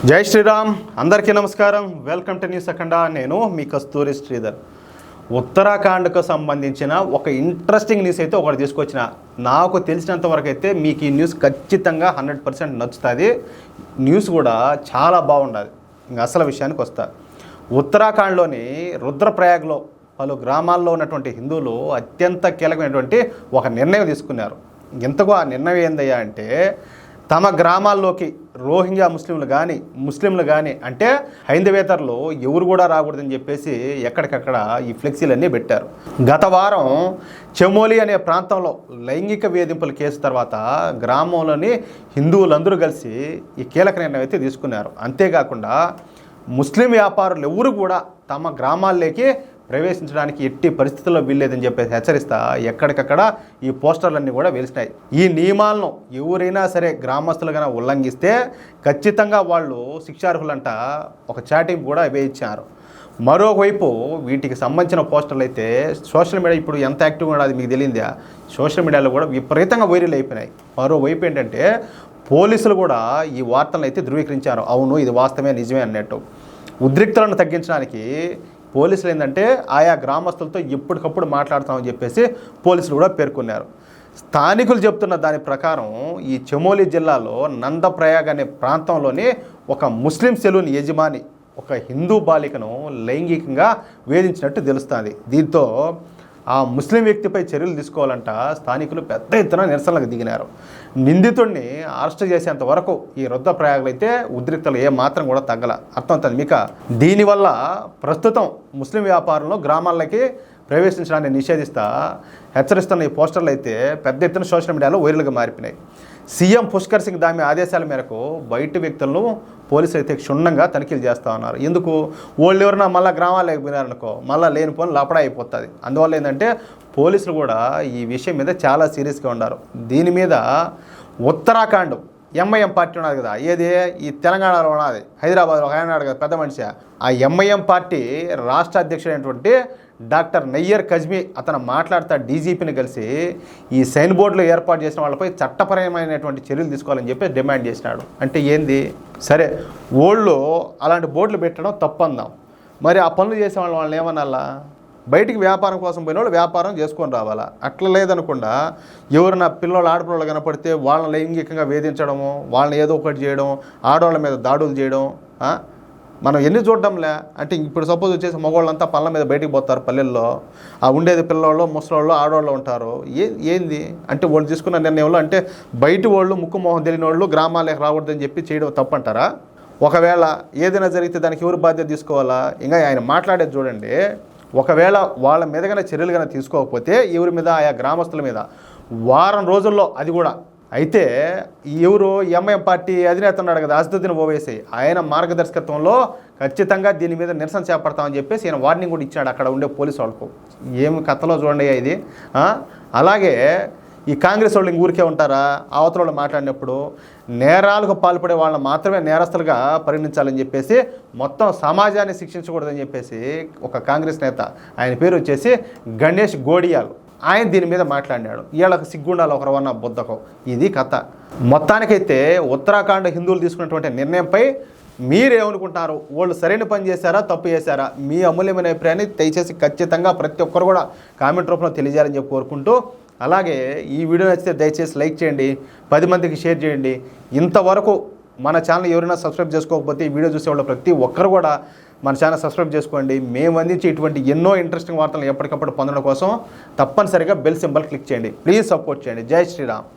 జై శ్రీరామ్. అందరికీ నమస్కారం. వెల్కమ్ టు న్యూస్ అఖండ. నేను మీ కస్తూరి శ్రీధర్. ఉత్తరాఖండ్కు సంబంధించిన ఒక ఇంట్రెస్టింగ్ న్యూస్ అయితే ఒకటి తీసుకొచ్చిన. నాకు తెలిసినంత వరకు అయితే మీకు ఈ న్యూస్ ఖచ్చితంగా 100% నచ్చుతుంది. న్యూస్ కూడా చాలా బాగుండదు. ఇంకా అసలు విషయానికి వస్తా. ఉత్తరాఖండ్లోని రుద్రప్రయాగ్లో పలు గ్రామాల్లో ఉన్నటువంటి హిందువులు అత్యంత కీలకమైనటువంటి ఒక నిర్ణయం తీసుకున్నారు. ఎంతగా ఆ నిర్ణయం ఏందయ్యా అంటే, తమ గ్రామాల్లోకి రోహింగ్యా ముస్లింలు కానీ అంటే హైందవేతరులు ఎవరు కూడా రాకూడదని చెప్పేసి ఎక్కడికక్కడ ఈ ఫ్లెక్సీలన్నీ పెట్టారు. గత వారం చమోలి అనే ప్రాంతంలో లైంగిక వేధింపుల కేసు తర్వాత గ్రామంలోని హిందువులందరూ కలిసి ఈ కీలక నిర్ణయం అయితే తీసుకున్నారు. అంతేకాకుండా ముస్లిం వ్యాపారులు ఎవరు కూడా తమ గ్రామాల్లోకి ప్రవేశించడానికి ఎట్టి పరిస్థితుల్లో వీల్లేదని చెప్పేసి హెచ్చరిస్తా ఎక్కడికక్కడ ఈ పోస్టర్లన్నీ కూడా వెలిసినాయి. ఈ నియమాలను ఎవరైనా సరే గ్రామస్తులుగా ఉల్లంఘిస్తే ఖచ్చితంగా వాళ్ళు శిక్షార్హులంట ఒక చాటింగ్ కూడా వేయించారు. మరోవైపు వీటికి సంబంధించిన పోస్టర్లు అయితే సోషల్ మీడియా ఇప్పుడు ఎంత యాక్టివ్గా ఉన్నది మీకు తెలియదా? సోషల్ మీడియాలో కూడా విపరీతంగా వైరల్ అయిపోయినాయి. మరోవైపు ఏంటంటే పోలీసులు కూడా ఈ వార్తలను అయితే ధృవీకరించారు. అవును, ఇది వాస్తవమే, నిజమే అన్నట్టు. ఉద్రిక్తలను తగ్గించడానికి పోలీసులు ఏంటంటే ఆయా గ్రామస్తులతో ఎప్పటికప్పుడు మాట్లాడతామని చెప్పేసి పోలీసులు కూడా పేర్కొన్నారు. స్థానికులు చెప్తున్న దాని ప్రకారం ఈ చమోలి జిల్లాలో నందప్రయాగ్ అనే ప్రాంతంలోని ఒక ముస్లిం సెలూన్ యజమాని ఒక హిందూ బాలికను లైంగికంగా వేధించినట్టు తెలుస్తుంది. దీంతో ఆ ముస్లిం వ్యక్తిపై చర్యలు తీసుకోవాలంట స్థానికులు పెద్ద ఎత్తున నిరసనలకు దిగినారు. నిందితుడిని అరెస్ట్ చేసేంత వరకు ఈ రుద్రప్రయాగ్లో అయితే ఉద్రిక్తలు ఏమాత్రం కూడా తగ్గల. అర్థమవుతుంది మీకు? దీనివల్ల ప్రస్తుతం ముస్లిం వ్యాపారంలో గ్రామాలకి ప్రవేశించడాన్ని నిషేధిస్తా హెచ్చరిస్తున్న ఈ పోస్టర్లు అయితే పెద్ద ఎత్తున సోషల్ మీడియాలో వైరల్గా మారిపోయినాయి. సీఎం పుష్కర్ సింగ్ ధామి ఆదేశాల మేరకు బయట వ్యక్తులను పోలీసులు అయితే క్షుణ్ణంగా తనిఖీలు చేస్తూ ఉన్నారు. ఎందుకు? వాళ్ళు ఎవరైనా మళ్ళీ గ్రామాలకు పోయినారనుకో మళ్ళీ లేని పనులు లపడా అయిపోతుంది. అందువల్ల ఏంటంటే పోలీసులు కూడా ఈ విషయం మీద చాలా సీరియస్గా ఉన్నారు. దీని మీద ఉత్తరాఖండ్ ఎంఐఎం పార్టీ ఉన్నది కదా, ఏది ఈ తెలంగాణలో ఉన్నది, హైదరాబాద్లో ఒక ఆయన కదా పెద్ద మనిషి, ఆ ఎంఐఎం పార్టీ రాష్ట్ర అధ్యక్షుడైనటువంటి డాక్టర్ నయ్యర్ కజ్మీ అతను మాట్లాడుతూ డీజీపీని కలిసి ఈ సైన్ బోర్డులు ఏర్పాటు చేసిన వాళ్ళపై చట్టపరమైనటువంటి చర్యలు తీసుకోవాలని చెప్పి డిమాండ్ చేసినాడు. అంటే ఏంది? సరే, ఓళ్ళు అలాంటి బోర్డులు పెట్టడం తప్పందాం, మరి ఆ పనులు చేసే వాళ్ళని ఏమనాలా? బయటికి వ్యాపారం కోసం పోయిన వాళ్ళు వ్యాపారం చేసుకొని రావాలా? అట్లా లేదనకుండా ఎవరైనా పిల్లలు ఆడపిల్లలు కనపడితే వాళ్ళని లైంగికంగా వేధించడము, వాళ్ళని ఏదో ఒకటి చేయడం, ఆడవాళ్ళ మీద దాడులు చేయడం మనం ఎన్ని చూడడంలే. అంటే ఇప్పుడు సపోజ్ వచ్చేసి మగవాళ్ళంతా పళ్ళ మీద బయటికి పోతారు పల్లెల్లో, ఆ ఉండేది పిల్లవాళ్ళు ముసలోళ్ళు ఆడవాళ్ళు ఉంటారు. ఏంది అంటే వాళ్ళు తీసుకున్న నిర్ణయంలో అంటే బయట వాళ్ళు ముక్కు మొహం తెలియని వాళ్ళు గ్రామాలకు రాకూడదని చెప్పి చేయడం తప్పంటారా? ఒకవేళ ఏదైనా జరిగితే దానికి ఎవరు బాధ్యత తీసుకోవాలా? ఇంకా ఆయన మాట్లాడేది చూడండి. ఒకవేళ వాళ్ళ మీద కన్నా చర్యలు కన్నా తీసుకోకపోతే ఎవరి మీద? ఆయా గ్రామస్తుల మీద వారం రోజుల్లో. అది కూడా అయితే ఎవరు ఎంఐఎం పార్టీ అధినేత ఉన్నాడు కదా అసదుద్దీన్ ఓవైసీ, ఆయన మార్గదర్శకత్వంలో ఖచ్చితంగా దీని మీద నిరసన చేపడతామని చెప్పేసి ఆయన వార్నింగ్ కూడా ఇచ్చాడు అక్కడ ఉండే పోలీసు వాళ్ళకు. ఏమి కథలో చూడండి ఇది. అలాగే ఈ కాంగ్రెస్ వాళ్ళు ఊరికే ఉంటారా? అవతల వాళ్ళు మాట్లాడినప్పుడు నేరాలకు పాల్పడే వాళ్ళని మాత్రమే నేరస్తులుగా పరిగణించాలని చెప్పేసి మొత్తం సమాజాన్ని శిక్షించకూడదని చెప్పేసి ఒక కాంగ్రెస్ నేత, ఆయన పేరు వచ్చేసి గణేష్ గోడియాల్, ఆయన దీని మీద మాట్లాడినాడు. వీళ్ళకి సిగ్గుండాలి ఒకరవన్న బుద్ధకం. ఇది కథ. మొత్తానికైతే ఉత్తరాఖండ్ హిందువులు తీసుకున్నటువంటి నిర్ణయంపై మీరేమనుకుంటున్నారు? వాళ్ళు సరైన పని చేశారా, తప్పు చేశారా? మీ అమూల్యమైన అభిప్రాయాన్ని దయచేసి ఖచ్చితంగా ప్రతి ఒక్కరు కూడా కామెంట్ రూపంలో తెలియజేయాలని చెప్పి కోరుకుంటూ, అలాగే ఈ వీడియో నచ్చితే దయచేసి లైక్ చేయండి, 10 మందికి షేర్ చేయండి. ఇంతవరకు మన ఛానల్ ఎవరైనా సబ్స్క్రైబ్ చేసుకోకపోతే ఈ వీడియో చూసేవాళ్ళు ప్రతి ఒక్కరు కూడా మన ఛానల్ సబ్స్క్రైబ్ చేసుకోండి. మేము అందించే ఇటువంటి ఎన్నో ఇంట్రెస్టింగ్ వార్తలు ఎప్పటికప్పుడు పొందడం కోసం తప్పనిసరిగా బెల్ సింబల్ క్లిక్ చేయండి. ప్లీజ్ సపోర్ట్ చేయండి. జై శ్రీరామ్.